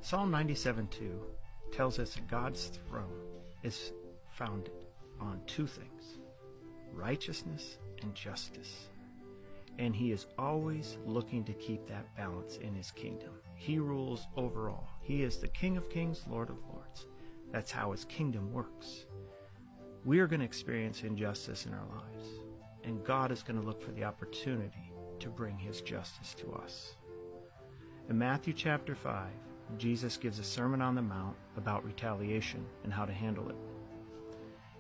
Psalm 97:2 tells us that God's throne is founded on two things: righteousness and justice. And he is always looking to keep that balance in his kingdom. He rules over all. He is the King of Kings, Lord of Lords. That's how his kingdom works. We are going to experience injustice in our lives, and God is going to look for the opportunity to bring his justice to us. In Matthew chapter 5, Jesus gives a Sermon on the Mount about retaliation and how to handle it.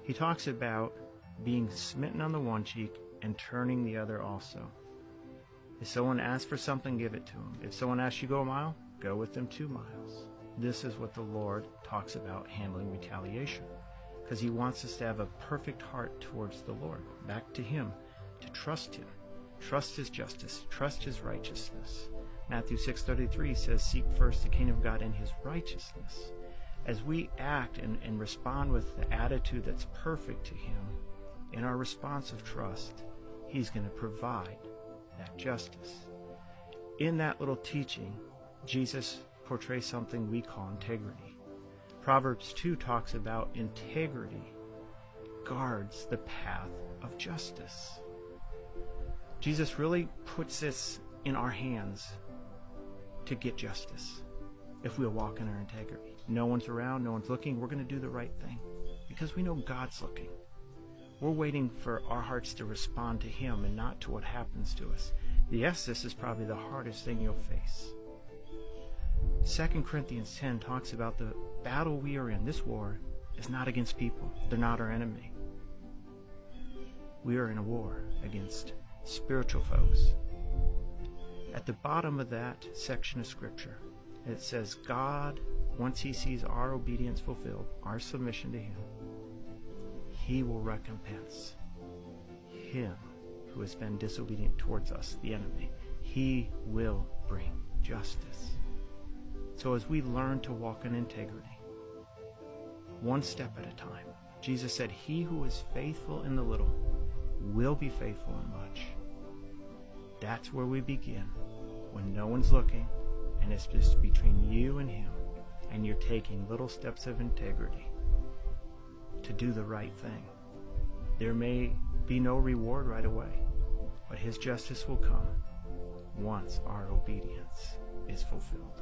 He talks about being smitten on the one cheek and turning the other also. If someone asks for something, give it to them. If someone asks you to go a mile, go with them 2 miles. This is what the Lord talks about handling retaliation, because he wants us to have a perfect heart towards the Lord, back to him, to trust him, trust his justice, trust his righteousness. Matthew 6:33 says, seek first the kingdom of God and his righteousness. As we act and respond with the attitude that's perfect to him, in our response of trust, he's going to provide that justice. In that little teaching, Jesus portrays something we call integrity. Proverbs 2 talks about integrity guards the path of justice. Jesus really puts this in our hands to get justice if we'll walk in our integrity. No one's around, no one's looking, we're going to do the right thing because we know God's looking. We're waiting for our hearts to respond to him and not to what happens to us. Yes, this is probably the hardest thing you'll face. 2 Corinthians 10 talks about the battle we are in. This war is not against people. They're not our enemy. We are in a war against spiritual foes. At the bottom of that section of Scripture, it says God, once he sees our obedience fulfilled, our submission to him, he will recompense him who has been disobedient towards us, the enemy. He will bring justice. So as we learn to walk in integrity, one step at a time, Jesus said, he who is faithful in the little will be faithful in much. That's where we begin, when no one's looking, and it's just between you and him, and you're taking little steps of integrity to do the right thing. There may be no reward right away, but his justice will come once our obedience is fulfilled.